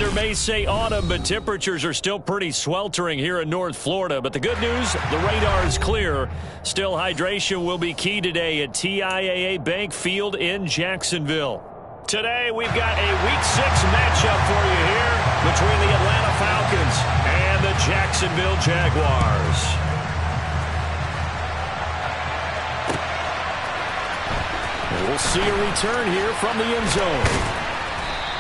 weather may say autumn, but temperatures are still pretty sweltering here in North Florida. But the good news, the radar is clear. Still, hydration will be key today at TIAA Bank Field in Jacksonville. Today, we've got a Week 6 matchup for you here between the Atlanta Falcons and the Jacksonville Jaguars. We'll see a return here from the end zone.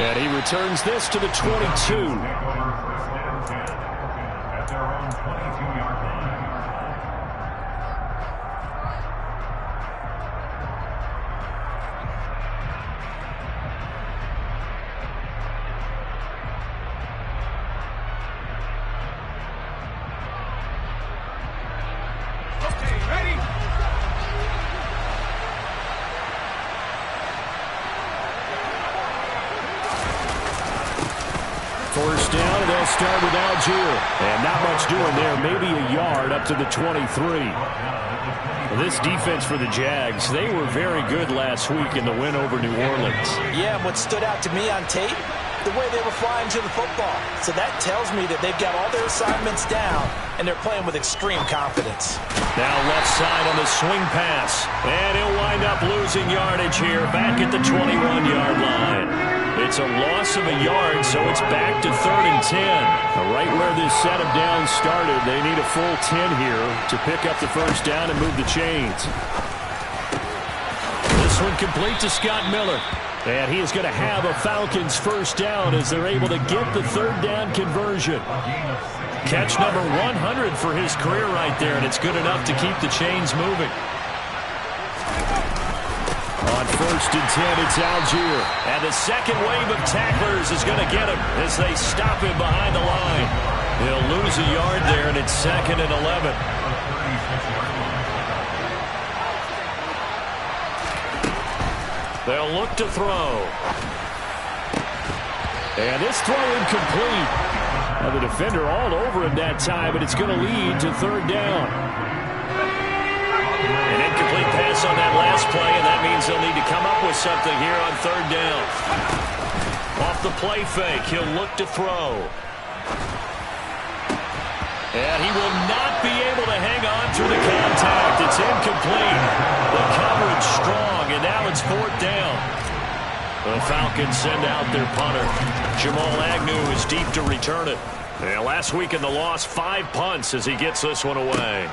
And he returns this to the 22. First down, and they'll start with Algier. And not much doing there, maybe a yard up to the 23. This defense for the Jags, they were very good last week in the win over New Orleans. Yeah, and what stood out to me on tape, the way they were flying to the football. So that tells me that they've got all their assignments down, and they're playing with extreme confidence. Now left side on the swing pass. And he'll wind up losing yardage here back at the 21-yard line. It's a loss of a yard, so it's back to 3rd and 10. Right where this set of downs started, they need a full 10 here to pick up the first down and move the chains. This one complete to Scott Miller. And he is going to have a Falcons first down as they're able to get the 3rd down conversion. Catch number 100 for his career right there, and it's good enough to keep the chains moving. On 1st and 10, it's Algier. And the second wave of tacklers is going to get him as they stop him behind the line. He'll lose a yard there, and it's 2nd and 11. They'll look to throw. And this throw incomplete. Now the defender all over him that time, but it's going to lead to 3rd down. An incomplete pass on that last play, and that means they'll need to come up with something here on 3rd down. Off the play fake, he'll look to throw. And he will not be able to hang on through the contact. It's incomplete. The coverage strong, and now it's 4th down. The Falcons send out their punter. Jamal Agnew is deep to return it. And last week in the loss, 5 punts as he gets this one away.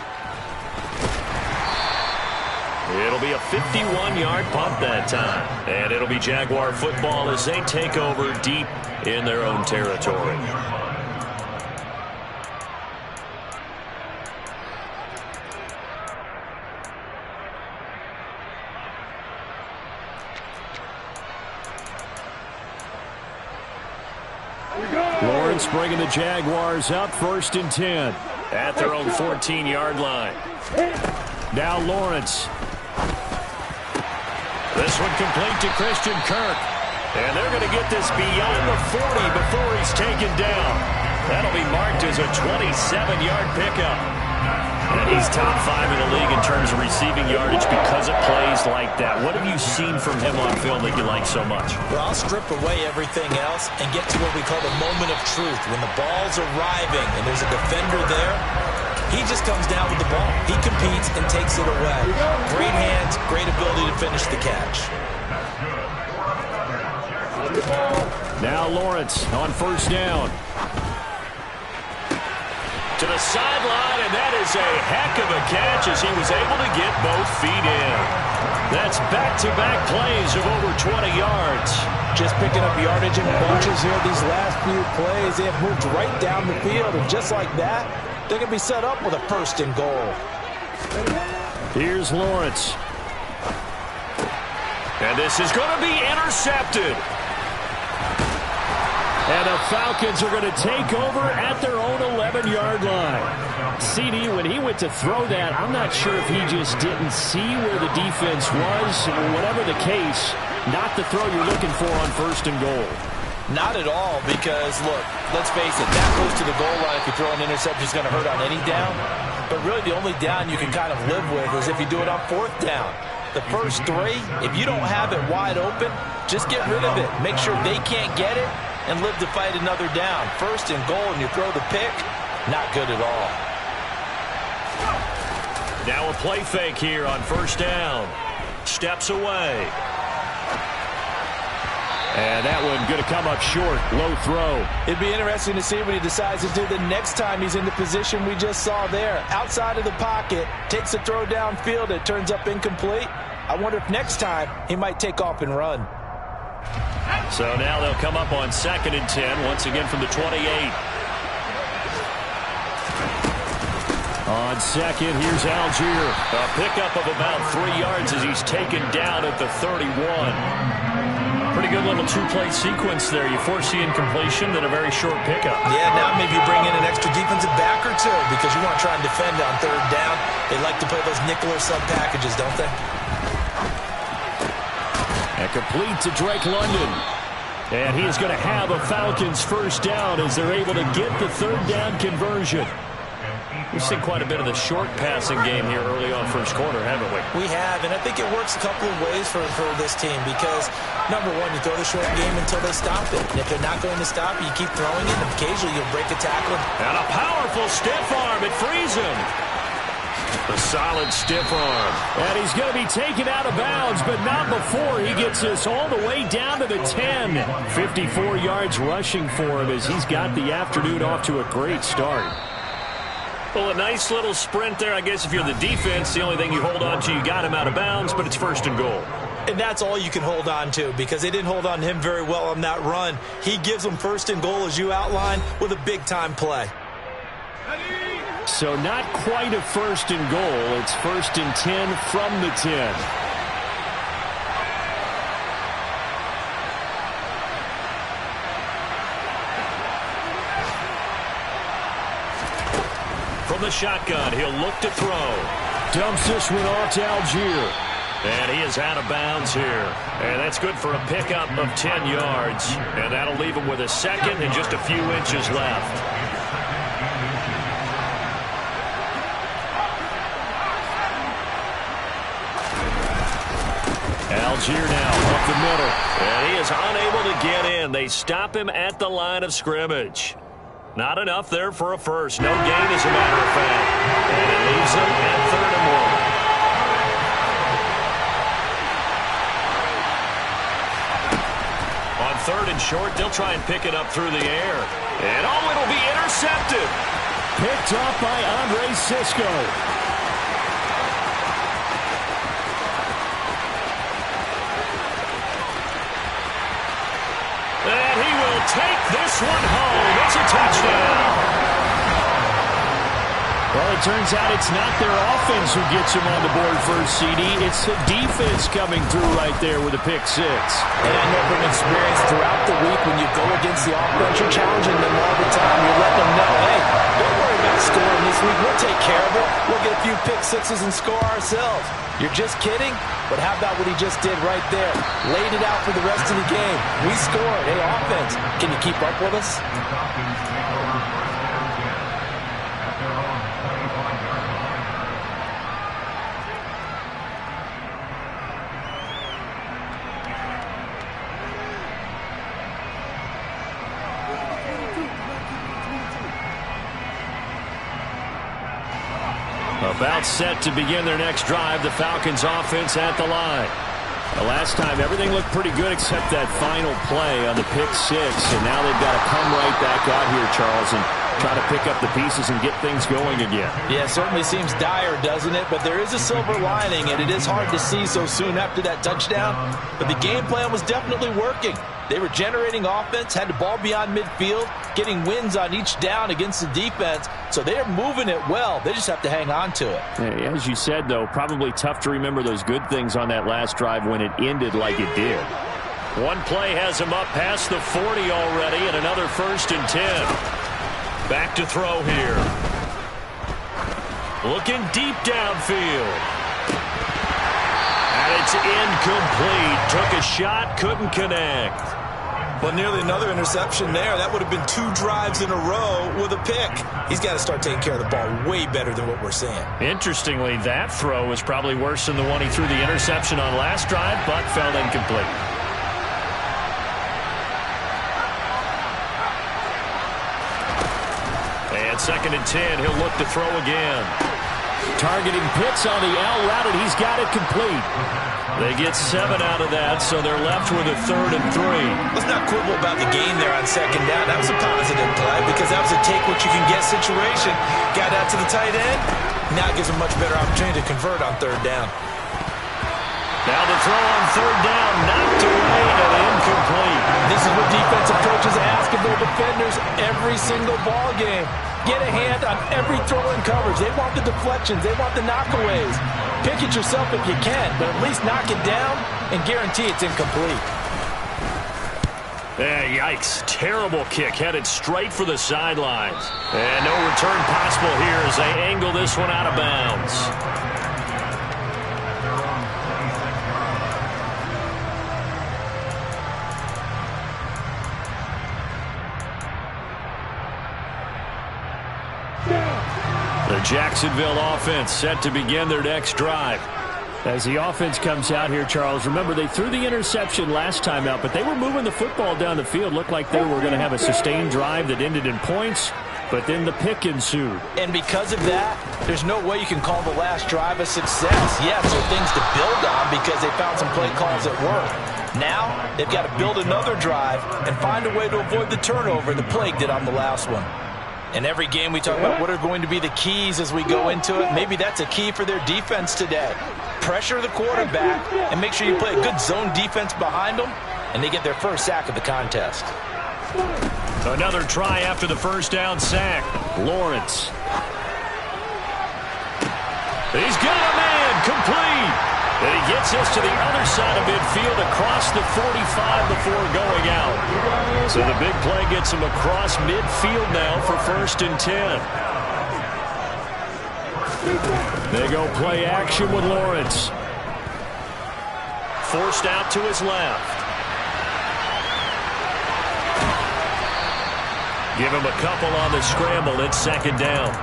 It'll be a 51-yard punt that time. And it'll be Jaguar football as they take over deep in their own territory. Lawrence bringing the Jaguars up 1st and 10 at their own 14-yard line. Now Lawrence. This one complete to Christian Kirk. And they're going to get this beyond the 40 before he's taken down. That'll be marked as a 27-yard pickup. And he's top 5 in the league in terms of receiving yardage because of plays like that. What have you seen from him on film that you like so much? Well, I'll strip away everything else and get to what we call the moment of truth. When the ball's arriving and there's a defender there, he just comes down with the ball. He competes and takes it away. Great hands, great ability to finish the catch. Now Lawrence on 1st down. To the sideline, and that is a heck of a catch as he was able to get both feet in. That's back-to-back plays of over 20 yards. Just picking up yardage in bunches here these last few plays. They have moved right down the field, and just like that, they're going to be set up with a 1st and goal. Here's Lawrence. And this is going to be intercepted. And the Falcons are going to take over at their own 11-yard line. CD, when he went to throw that, I'm not sure if he just didn't see where the defense was. Whatever the case, not the throw you're looking for on 1st and goal. Not at all, because, look, let's face it, that close to the goal line, if you throw an interception, is going to hurt on any down. But really, the only down you can kind of live with is if you do it on 4th down. The first 3, if you don't have it wide open, just get rid of it. Make sure they can't get it, and live to fight another down. First and goal, and you throw the pick. Not good at all. Now a play fake here on first down. Steps away. And that one going to come up short. Low throw. It'd be interesting to see what he decides to do the next time he's in the position we just saw there. Outside of the pocket, takes a throw downfield. It turns up incomplete. I wonder if next time he might take off and run. So now they'll come up on 2nd and 10, once again from the 28. On second, here's Algier. A pickup of about 3 yards as he's taken down at the 31. Pretty good little two-play sequence there. You foresee incompletion, then a very short pickup. Yeah, now maybe you bring in an extra defensive back or two because you want to try and defend on 3rd down. They like to play those nickel or sub packages, don't they? And complete to Drake London. And he's going to have a Falcons first down as they're able to get the 3rd down conversion. We've seen quite a bit of the short passing game here early on first quarter, haven't we? We have, and I think it works a couple of ways for this team because, number one, you throw the short game until they stop it. And if they're not going to stop it, you keep throwing it, and occasionally you'll break a tackle. And a powerful stiff arm. It frees him. A solid stiff arm. And he's going to be taken out of bounds, but not before he gets this all the way down to the 10. 54 yards rushing for him as he's got the afternoon off to a great start. Well, a nice little sprint there. I guess if you're the defense, the only thing you hold on to, you got him out of bounds, but it's 1st and goal. And that's all you can hold on to because they didn't hold on to him very well on that run. He gives them 1st and goal, as you outlined, with a big-time play. So not quite a 1st and goal. It's 1st and 10 from the 10. From the shotgun, he'll look to throw. Dumps this one off to Algier. And he is out of bounds here. And that's good for a pickup of 10 yards. And that'll leave him with a 2nd and just a few inches left. Algier now up the middle. And he is unable to get in. They stop him at the line of scrimmage. Not enough there for a first. No gain, as a matter of fact. And it leaves him at 3rd and 1. On 3rd and short, they'll try and pick it up through the air. And oh, it'll be intercepted. Picked up by Andre Cisco. And he will take this one home. It's a touchdown. Well, it turns out it's not their offense who gets him on the board first, CD. It's the defense coming through right there with a pick 6. And I know from experience throughout the week when you go against the offense, you're challenging them all the time. You're letting them know, hey, don't worry about scoring this week. We'll take care of it. We'll get a few pick 6s and score ourselves. You're just kidding? But how about what he just did right there? Laid it out for the rest of the game. We scored. Hey, offense, can you keep up with us? About set to begin their next drive, the Falcons offense at the line. The last time, everything looked pretty good except that final play on the pick 6. And now they've got to come right back out here, Charles, and try to pick up the pieces and get things going again. Yeah, it certainly seems dire, doesn't it? But there is a silver lining, and it is hard to see so soon after that touchdown. But the game plan was definitely working. They were generating offense, had the ball beyond midfield, getting wins on each down against the defense. So they're moving it well. They just have to hang on to it. Yeah, as you said, though, probably tough to remember those good things on that last drive when it ended like it did. One play has him up past the 40 already, and another 1st and 10. Back to throw here. Looking deep downfield. And it's incomplete. Took a shot, couldn't connect. But nearly another interception there. That would have been 2 drives in a row with a pick. He's got to start taking care of the ball way better than what we're seeing. Interestingly, that throw was probably worse than the one he threw the interception on last drive, but fell incomplete. And 2nd and 10, he'll look to throw again. Targeting Pitts on the L route, and he's got it complete. They get 7 out of that, so they're left with a 3rd and 3. Let's not quibble about the gain there on 2nd down. That was a positive play because that was a take-what-you-can-get situation. Got out to the tight end. Now it gives them a much better opportunity to convert on 3rd down. Now the throw on 3rd down, knocked away and incomplete. This is what defensive coaches ask of their defenders every single ball game. Get a hand on every throw in coverage. They want the deflections. They want the knockaways. Pick it yourself if you can, but at least knock it down and guarantee it's incomplete. Yikes. Terrible kick headed straight for the sidelines. And no return possible here as they angle this one out of bounds. The Jacksonville offense set to begin their next drive. As the offense comes out here, Charles, remember they threw the interception last time out, but they were moving the football down the field. Looked like they were going to have a sustained drive that ended in points, but then the pick ensued. And because of that, there's no way you can call the last drive a success. Yes, there are things to build on because they found some play calls that work. Now, they've got to build another drive and find a way to avoid the turnover that plagued it on the last one. In every game, we talk about what are going to be the keys as we go into it. Maybe that's a key for their defense today. Pressure the quarterback and make sure you play a good zone defense behind them, and they get their first sack of the contest. Another try after the first down sack. Lawrence. He's got a man complete. And he gets us to the other side of midfield across the 45 before going out. So the big play gets him across midfield now for 1st and 10. They go play action with Lawrence. Forced out to his left. Give him a couple on the scramble. It's 2nd down.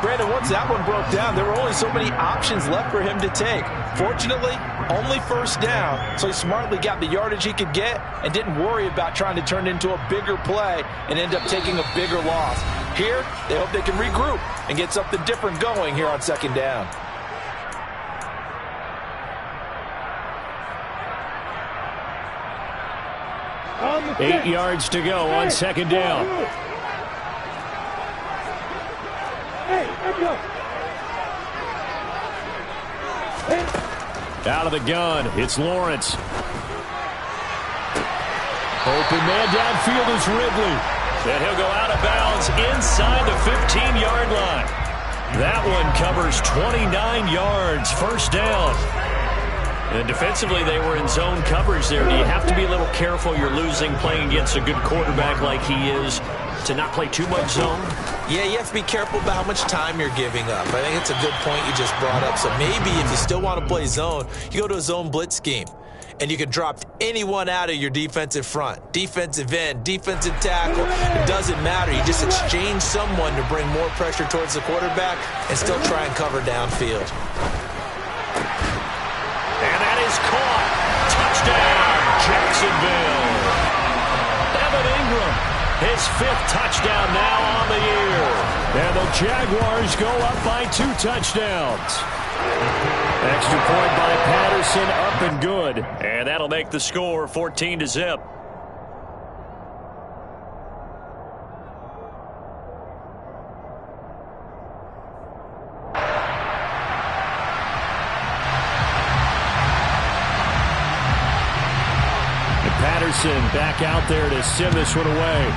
Brandon, once that one broke down, there were only so many options left for him to take. Fortunately, only 1st down, so he smartly got the yardage he could get and didn't worry about trying to turn it into a bigger play and end up taking a bigger loss. Here, they hope they can regroup and get something different going here on 2nd down. Eight yards to go on 2nd down. Out of the gun, it's Lawrence. Open man downfield is Ridley. And he'll go out of bounds inside the 15-yard line. That one covers 29 yards, 1st down. And defensively, they were in zone coverage there. Do you have to be a little careful? You're losing playing against a good quarterback like he is to not play too much zone? Yeah, you have to be careful about how much time you're giving up. I think it's a good point you just brought up. So maybe if you still want to play zone, you go to a zone blitz scheme. And you can drop anyone out of your defensive front. Defensive end, defensive tackle. It doesn't matter. You just exchange someone to bring more pressure towards the quarterback and still try and cover downfield. And that is caught. Touchdown, Jacksonville. Evan Ingram, his 5th touchdown now on the year. And the Jaguars go up by 2 touchdowns. Extra point by Patterson, up and good. And that'll make the score 14-0. And Patterson back out there to send this one away.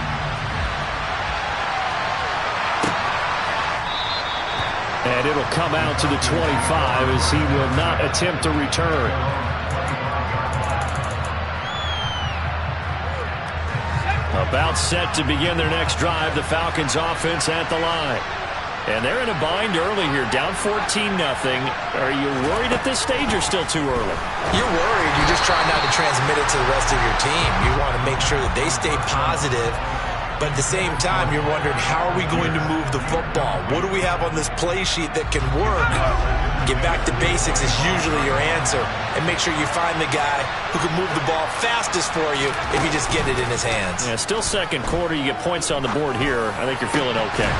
And it'll come out to the 25 as he will not attempt a return. About set to begin their next drive, the Falcons offense at the line. And they're in a bind early here, down 14-0. Are you worried at this stage or still too early? You're worried. You're just trying not to transmit it to the rest of your team. You want to make sure that they stay positive. But at the same time, you're wondering, how are we going to move the football? What do we have on this play sheet that can work? Get back to basics is usually your answer. And make sure you find the guy who can move the ball fastest for you if you just get it in his hands. Yeah, still 2nd quarter. You get points on the board here. I think you're feeling okay.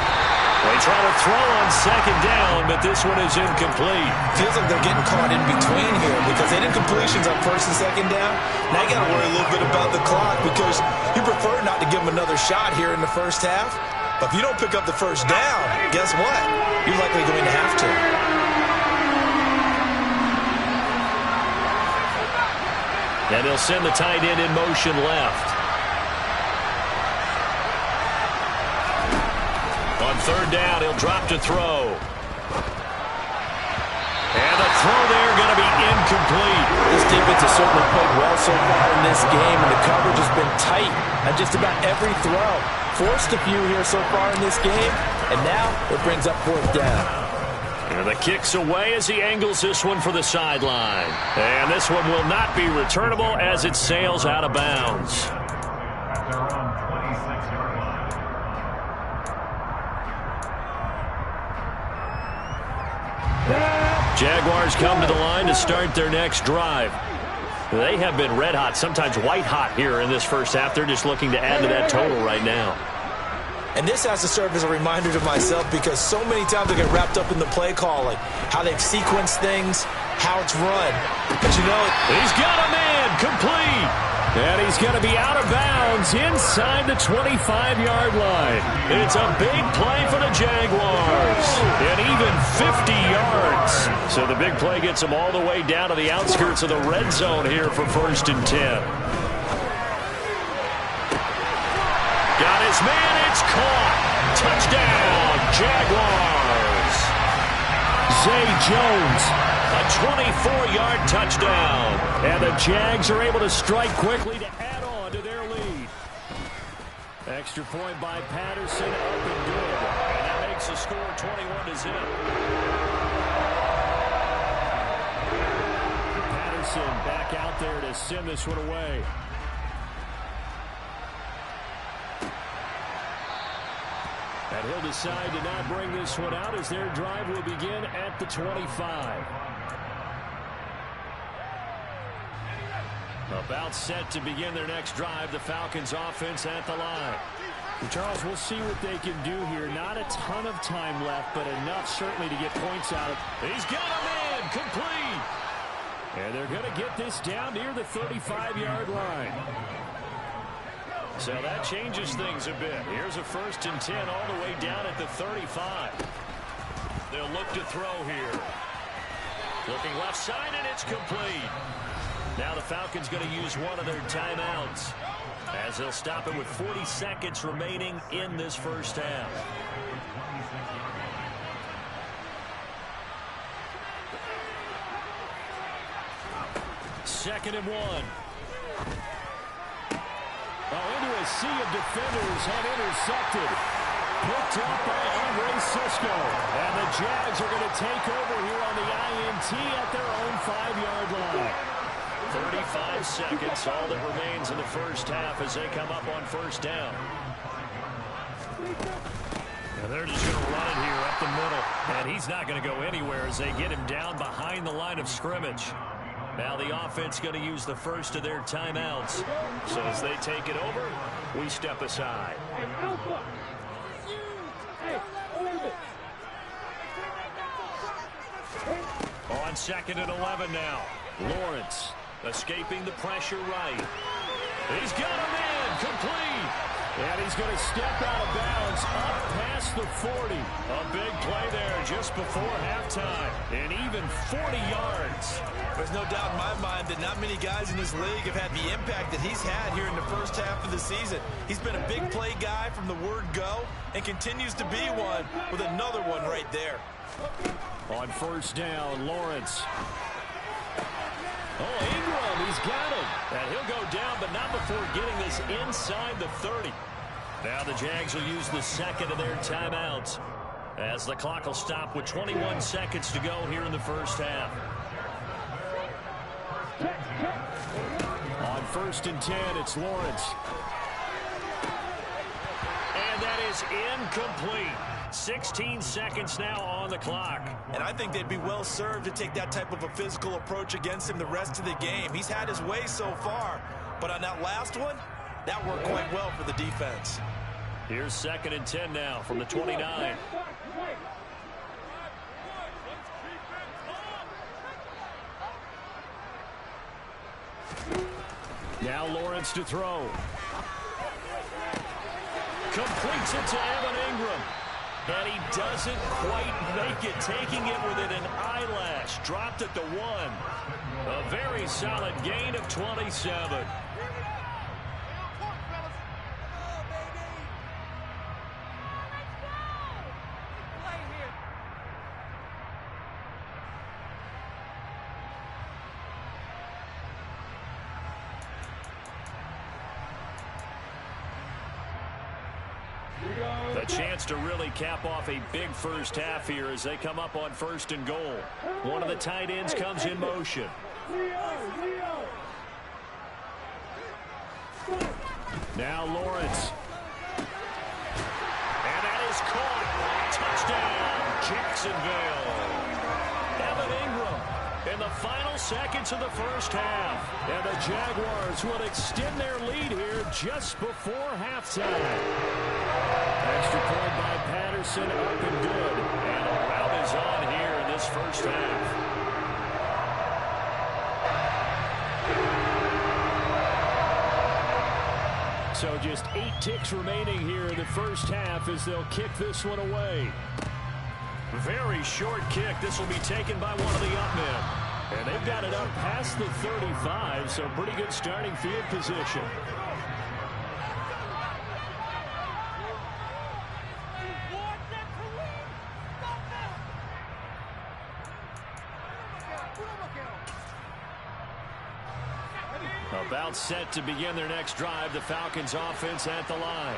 They try to throw on second down, but this one is incomplete. Feels like they're getting caught in between here because they did completions on first and second down. Now you got to worry a little bit about the clock because you prefer not to give them another shot here in the first half. But if you don't pick up the first down, guess what? You're likely going to have to. And he'll send the tight end in motion left. On third down, he'll drop to throw. And the throw there going to be incomplete. This defense has certainly played well so far in this game, and the coverage has been tight on just about every throw. Forced a few here so far in this game, and now it brings up fourth down. And the kick's away as he angles this one for the sideline. And this one will not be returnable as it sails out of bounds. Jaguars come to the line to start their next drive. They have been red hot, sometimes white hot here in this first half. They're just looking to add to that total right now. And this has to serve as a reminder to myself because so many times I get wrapped up in the play calling, how they've sequenced things, how it's run. But you know, he's got a man complete. And he's going to be out of bounds inside the 25-yard line. It's a big play for the Jaguars. And even 50 yards. So the big play gets him all the way down to the outskirts of the red zone here for 1st and 10. Got his man. It's caught. Touchdown, Jaguars. Zay Jones. A 24-yard touchdown. And the Jags are able to strike quickly to add on to their lead. Extra point by Patterson, up and good. And that makes the score 21-0. Patterson back out there to send this one away. And he'll decide to not bring this one out as their drive will begin at the 25. About set to begin their next drive, the Falcons offense at the line. Well, Charles, we'll see what they can do here. Not a ton of time left, but enough certainly to get points out of. He's got a man complete. And they're going to get this down near the 35-yard line. So that changes things a bit. Here's a 1st and 10 all the way down at the 35. They'll look to throw here. Looking left side, and it's complete. Now the Falcons going to use one of their timeouts as they'll stop it with 40 seconds remaining in this first half. Second and 1. Into a sea of defenders and intercepted. Picked up by Andre Cisco. And the Jags are going to take over here on the INT at their own 5-yard line. 35 seconds, all that remains in the first half as they come up on 1st down. And they're just going to run it here up the middle. And he's not going to go anywhere as they get him down behind the line of scrimmage. Now the offense going to use the first of their timeouts. So as they take it over, we step aside. On 2nd and 11 now. Lawrence escaping the pressure right. He's got a man complete. And he's going to step out of bounds up past the 40. A big play there just before halftime. And even 40 yards. There's no doubt in my mind that not many guys in this league have had the impact that he's had here in the first half of the season. He's been a big play guy from the word go and continues to be one with another one right there. On 1st down, Lawrence. Oh, Ingram, he's got him. And he'll go down, but not before getting this inside the 30. Now the Jags will use the second of their timeouts as the clock will stop with 21 seconds to go here in the first half. On 1st and 10, it's Lawrence. And that is incomplete. 16 seconds now on the clock. And I think they'd be well served to take that type of a physical approach against him the rest of the game. He's had his way so far, but on that last one, that worked quite well for the defense. Here's 2nd and 10 now from the 29. Now Lawrence to throw. Completes it to Evan Ingram. And he doesn't quite make it, taking it within an eyelash. Dropped at the 1. A very solid gain of 27. A chance to really cap off a big first half here as they come up on 1st and goal. One of the tight ends comes in motion. Now Lawrence. And that is caught. Touchdown, Jacksonville. Evan Ingram in the final seconds of the first half. And the Jaguars will extend their lead here just before halftime. Extra point by Patterson, up and good. And a rout is on here in this first half. So just 8 ticks remaining here in the first half as they'll kick this one away. Very short kick. This will be taken by one of the up men. And they've got it up past the 35, so pretty good starting field position. About set to begin their next drive, the Falcons offense at the line.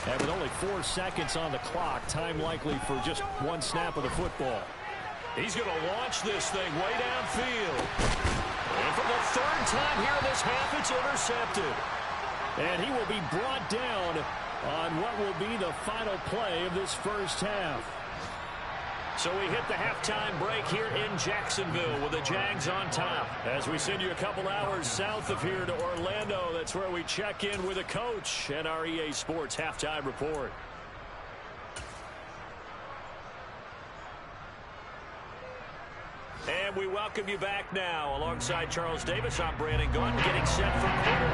And with only 4 seconds on the clock, time likely for just 1 snap of the football. He's going to launch this thing way downfield. And for the 3rd time here in this half, it's intercepted. And he will be brought down on what will be the final play of this first half. So we hit the halftime break here in Jacksonville with the Jags on top. As we send you a couple hours south of here to Orlando, that's where we check in with the coach and our EA Sports halftime report. And we welcome you back now. Alongside Charles Davis, I'm Brandon Gunn, getting set for quarter.